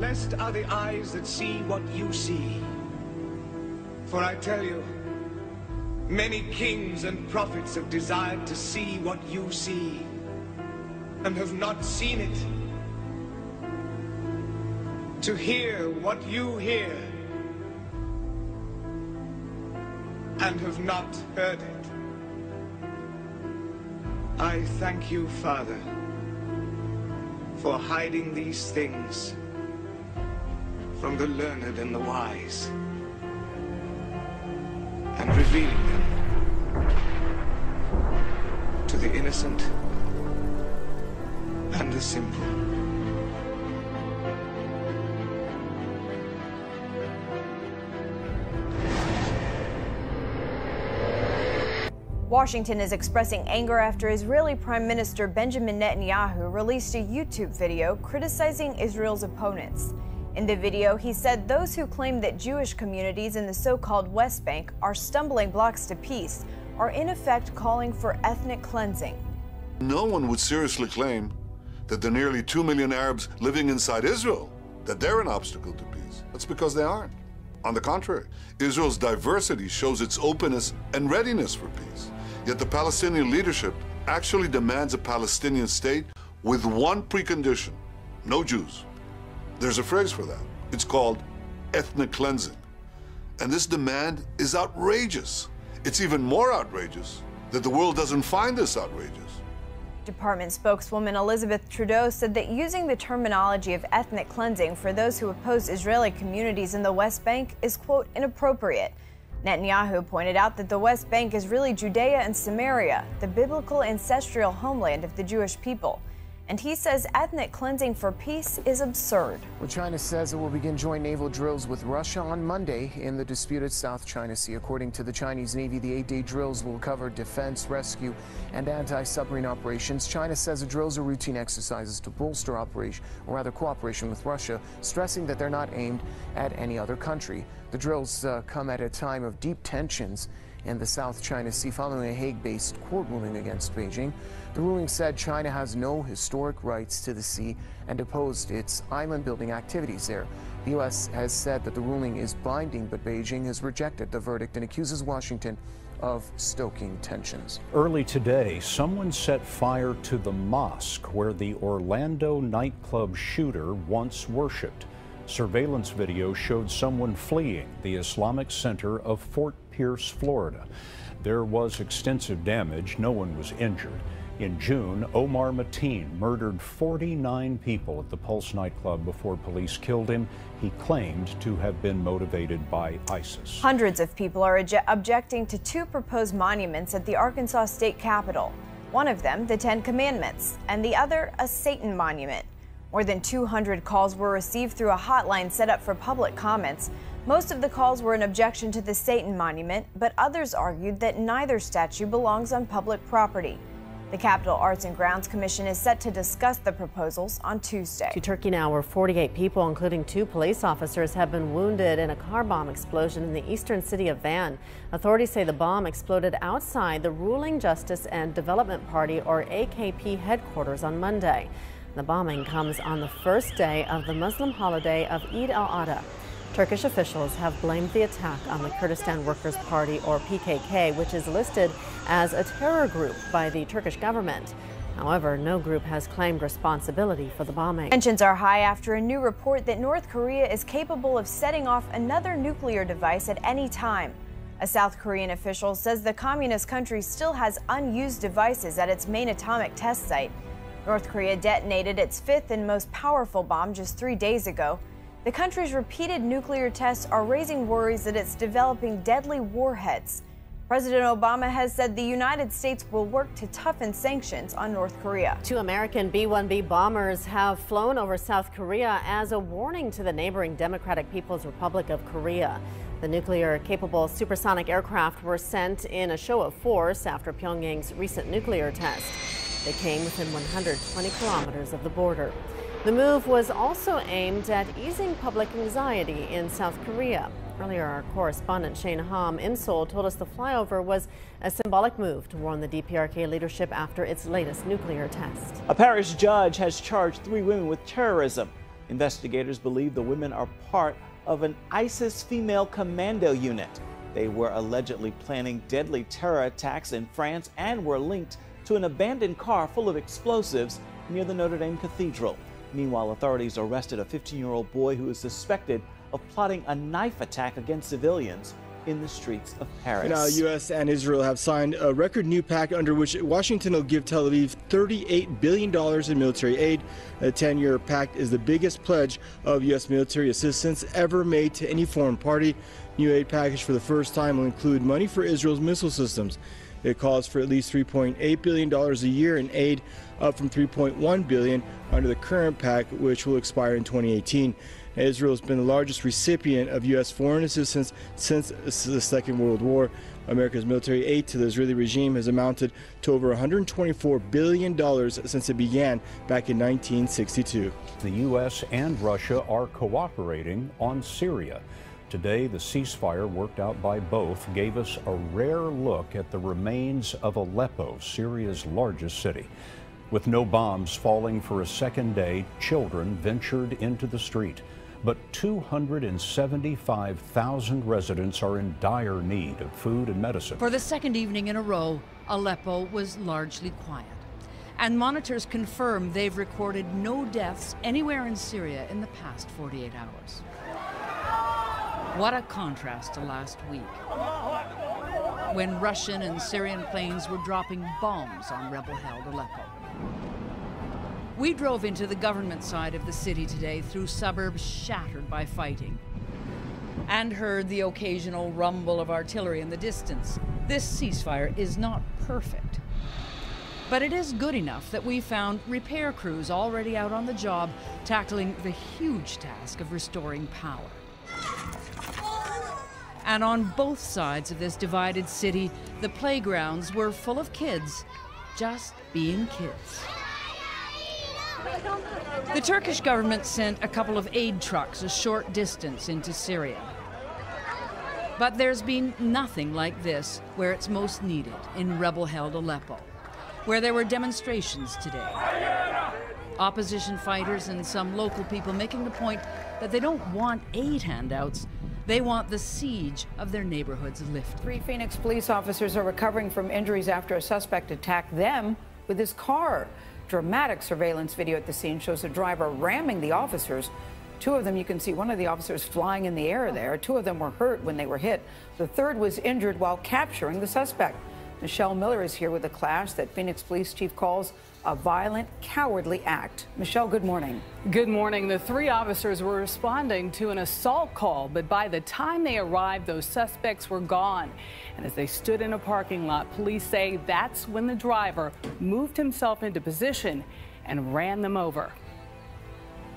Blessed are the eyes that see what you see. For I tell you, many kings and prophets have desired to see what you see, and have not seen it. To hear what you hear, and have not heard it. I thank you, Father, for hiding these things from the learned and the wise, and revealing them to the innocent and the simple. Washington is expressing anger after Israeli Prime Minister Benjamin Netanyahu released a YouTube video criticizing Israel's opponents. In the video, he said those who claim that Jewish communities in the so-called West Bank are stumbling blocks to peace are in effect calling for ethnic cleansing. No one would seriously claim that the nearly 2 million Arabs living inside Israel, that they're an obstacle to peace. That's because they aren't. On the contrary, Israel's diversity shows its openness and readiness for peace. Yet the Palestinian leadership actually demands a Palestinian state with one precondition: no Jews. There's a phrase for that. It's called ethnic cleansing. And this demand is outrageous. It's even more outrageous that the world doesn't find this outrageous. Department spokeswoman Elizabeth Trudeau said that using the terminology of ethnic cleansing for those who oppose Israeli communities in the West Bank is, quote, inappropriate. Netanyahu pointed out that the West Bank is really Judea and Samaria, the biblical ancestral homeland of the Jewish people. And he says ethnic cleansing for peace is absurd. Well, China says it will begin joint naval drills with Russia on Monday in the disputed South China Sea. According to the Chinese Navy, the 8-day drills will cover defense, rescue, and anti-submarine operations. China says the drills are routine exercises to bolster cooperation with Russia, stressing that they're not aimed at any other country. The drills come at a time of deep tensions in the South China Sea following a Hague-based court ruling against Beijing. The ruling said China has no historic rights to the sea and opposed its island-building activities there. The U.S. has said that the ruling is binding, but Beijing has rejected the verdict and accuses Washington of stoking tensions. Early today, someone set fire to the mosque where the Orlando nightclub shooter once worshipped. Surveillance video showed someone fleeing the Islamic Center of Fort Pierce, Florida. There was extensive damage. No one was injured. In June, Omar Mateen murdered 49 people at the Pulse nightclub before police killed him. He claimed to have been motivated by ISIS. Hundreds of people are objecting to two proposed monuments at the Arkansas state capitol. One of them, the Ten Commandments, and the other, a Satan monument. More than 200 calls were received through a hotline set up for public comments. Most of the calls were in objection to the Satan monument, but others argued that neither statue belongs on public property. The Capitol Arts and Grounds Commission is set to discuss the proposals on Tuesday. To Turkey now, where 48 people, including 2 police officers, have been wounded in a car bomb explosion in the eastern city of Van. Authorities say the bomb exploded outside the ruling Justice and Development Party, or AKP, headquarters on Monday. The bombing comes on the first day of the Muslim holiday of Eid al-Adha. Turkish officials have blamed the attack on the Kurdistan Workers' Party, or PKK, which is listed as a terror group by the Turkish government. However, no group has claimed responsibility for the bombing. Tensions are high after a new report that North Korea is capable of setting off another nuclear device at any time. A South Korean official says the communist country still has unused devices at its main atomic test site. North Korea detonated its 5th and most powerful bomb just 3 days ago. The country's repeated nuclear tests are raising worries that it's developing deadly warheads. President Obama has said the United States will work to toughen sanctions on North Korea. 2 American B-1B bombers have flown over South Korea as a warning to the neighboring Democratic People's Republic of Korea. The nuclear-capable supersonic aircraft were sent in a show of force after Pyongyang's recent nuclear test. They came within 120 kilometers of the border. The move was also aimed at easing public anxiety in South Korea. Earlier, our correspondent Shane Hom in Seoul told us the flyover was a symbolic move to warn the DPRK leadership after its latest nuclear test. A Paris judge has charged 3 women with terrorism. Investigators believe the women are part of an ISIS female commando unit. They were allegedly planning deadly terror attacks in France and were linked to an abandoned car full of explosives near the Notre Dame Cathedral. Meanwhile, authorities arrested a 15-year-old boy who is suspected of plotting a knife attack against civilians in the streets of Paris. Now, U.S. and Israel have signed a record new pact under which Washington will give Tel Aviv $38 billion in military aid. A 10-year pact is the biggest pledge of U.S. military assistance ever made to any foreign party. New aid package for the first time will include money for Israel's missile systems. It calls for at least $3.8 billion a year in aid, up from $3.1 billion under the current pact, which will expire in 2018. Israel has been the largest recipient of U.S. foreign assistance since the Second World War. America's military aid to the Israeli regime has amounted to over $124 billion since it began back in 1962. The U.S. and Russia are cooperating on Syria. Today, the ceasefire worked out by both gave us a rare look at the remains of Aleppo, Syria's largest city. With no bombs falling for a second day, children ventured into the street. But 275,000 residents are in dire need of food and medicine. For the second evening in a row, Aleppo was largely quiet. And monitors confirm they've recorded no deaths anywhere in Syria in the past 48 hours. What a contrast to last week, when Russian and Syrian planes were dropping bombs on rebel-held Aleppo. We drove into the government side of the city today through suburbs shattered by fighting and heard the occasional rumble of artillery in the distance. This ceasefire is not perfect, but it is good enough that we found repair crews already out on the job tackling the huge task of restoring power. And on both sides of this divided city, the playgrounds were full of kids, just being kids. The Turkish government sent a couple of aid trucks a short distance into Syria. But there's been nothing like this where it's most needed, in rebel-held Aleppo, where there were demonstrations today. Opposition fighters and some local people making the point that they don't want aid handouts, they want the siege of their neighborhoods lifted. 3 Phoenix police officers are recovering from injuries after a suspect attacked them with his car. Dramatic surveillance video at the scene shows a driver ramming the officers. 2 of them, you can see one of the officers flying in the air there. 2 of them were hurt when they were hit. The third was injured while capturing the suspect. Michelle Miller is here with a clash that Phoenix Police Chief calls a violent, cowardly act. Michelle, good morning. Good morning. The 3 officers were responding to an assault call, but by the time they arrived, those suspects were gone. And as they stood in a parking lot, police say that's when the driver moved himself into position and ran them over.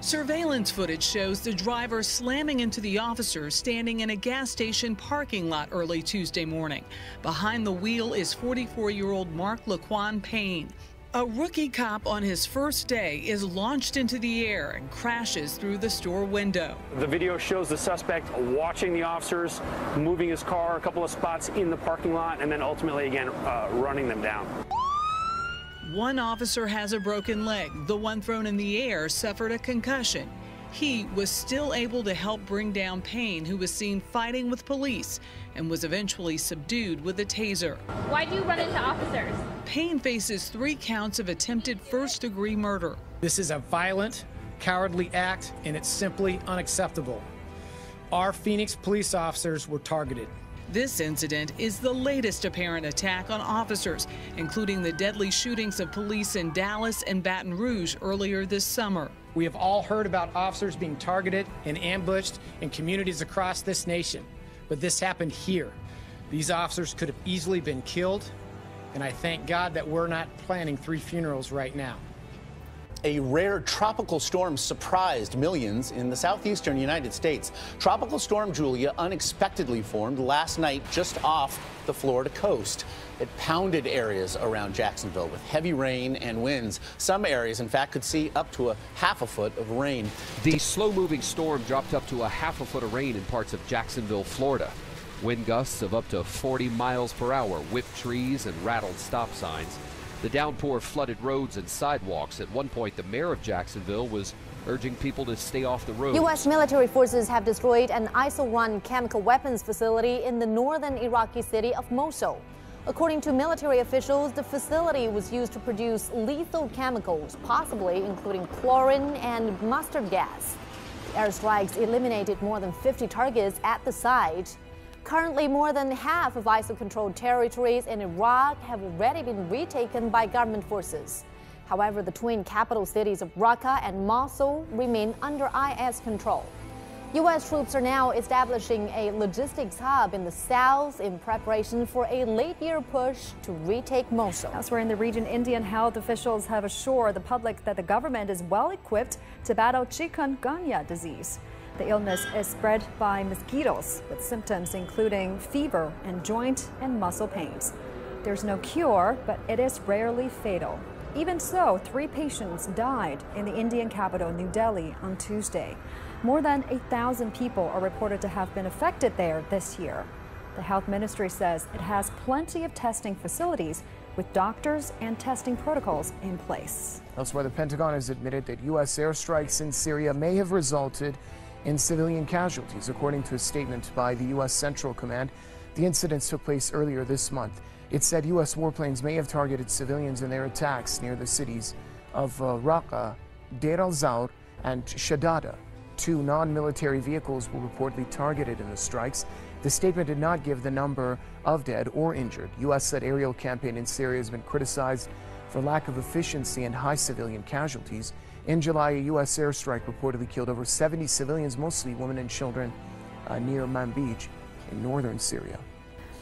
Surveillance footage shows the driver slamming into the officers standing in a gas station parking lot early Tuesday morning. Behind the wheel is 44-year-old Mark Laquan Payne. A rookie cop on his first day is launched into the air and crashes through the store window. The video shows the suspect watching the officers, moving his car a couple of spots in the parking lot, and then ultimately, again, running them down. One officer has a broken leg. The one thrown in the air suffered a concussion. He was still able to help bring down Payne, who was seen fighting with police and was eventually subdued with a taser. Why do you run into officers? Payne faces 3 counts of attempted first-degree murder. This is a violent, cowardly act, and it's simply unacceptable. Our Phoenix police officers were targeted. This incident is the latest apparent attack on officers, including the deadly shootings of police in Dallas and Baton Rouge earlier this summer. We have all heard about officers being targeted and ambushed in communities across this nation, but this happened here. These officers could have easily been killed, and I thank God that we're not planning 3 funerals right now. A rare tropical storm surprised millions in the southeastern United States. Tropical Storm Julia unexpectedly formed last night just off the Florida coast. It pounded areas around Jacksonville with heavy rain and winds. Some areas, in fact, could see up to a half a foot of rain. The slow-moving storm dropped up to a half a foot of rain in parts of Jacksonville, Florida. Wind gusts of up to 40 miles per hour whipped trees and rattled stop signs. The downpour flooded roads and sidewalks. At one point, the mayor of Jacksonville was urging people to stay off the road. U.S. military forces have destroyed an ISIL-run chemical weapons facility in the northern Iraqi city of Mosul. According to military officials, the facility was used to produce lethal chemicals, possibly including chlorine and mustard gas. Airstrikes eliminated more than 50 targets at the site. Currently, more than half of ISIL-controlled territories in Iraq have already been retaken by government forces. However, the twin capital cities of Raqqa and Mosul remain under IS control. U.S. troops are now establishing a logistics hub in the south in preparation for a late-year push to retake Mosul. Elsewhere in the region, Indian health officials have assured the public that the government is well equipped to battle chikungunya disease. The illness is spread by mosquitoes with symptoms including fever and joint and muscle pains. There's no cure, but it is rarely fatal. Even so, 3 patients died in the Indian capital, New Delhi, on Tuesday. More than 8,000 people are reported to have been affected there this year. The health ministry says it has plenty of testing facilities with doctors and testing protocols in place. Elsewhere, the Pentagon has admitted that U.S. airstrikes in Syria may have resulted in civilian casualties. According to a statement by the U.S. Central Command, the incidents took place earlier this month. It said U.S. warplanes may have targeted civilians in their attacks near the cities of Raqqa, Deir al-Zawr, and Shadada. 2 non-military vehicles were reportedly targeted in the strikes. The statement did not give the number of dead or injured. U.S.-led aerial campaign in Syria has been criticized for lack of efficiency and high civilian casualties. In July, a U.S. airstrike reportedly killed over 70 civilians, mostly women and children, near Manbij in northern Syria.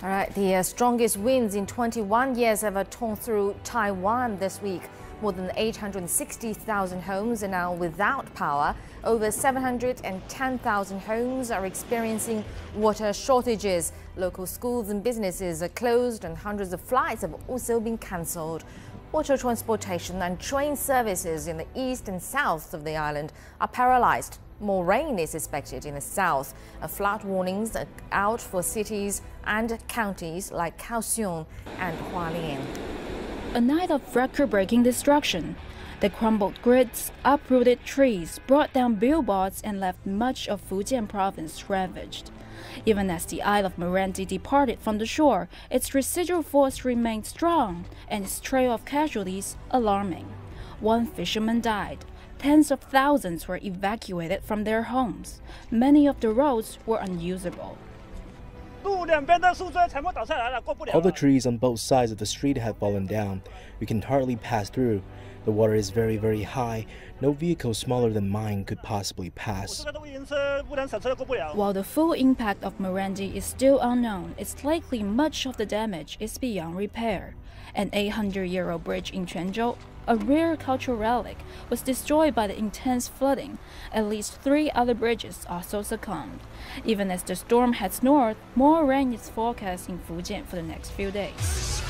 All right, the strongest winds in 21 years have torn through Taiwan this week. More than 860,000 homes are now without power. Over 710,000 homes are experiencing water shortages. Local schools and businesses are closed and hundreds of flights have also been cancelled. Water transportation and train services in the east and south of the island are paralyzed. More rain is expected in the south. Flood warnings are out for cities and counties like Kaohsiung and Hualien. A night of record-breaking destruction. The crumbled grids, uprooted trees, brought down billboards and left much of Fujian province ravaged. Even as the Isle of Meranti departed from the shore, its residual force remained strong and its trail of casualties alarming. 1 fisherman died. Tens of thousands were evacuated from their homes. Many of the roads were unusable. All the trees on both sides of the street have fallen down. We can hardly pass through. The water is very, very high. No vehicle smaller than mine could possibly pass. While the full impact of Meranti is still unknown, it's likely much of the damage is beyond repair. An 800-year-old bridge in Quanzhou, a rare cultural relic, was destroyed by the intense flooding. At least 3 other bridges also succumbed. Even as the storm heads north, more rain is forecast in Fujian for the next few days.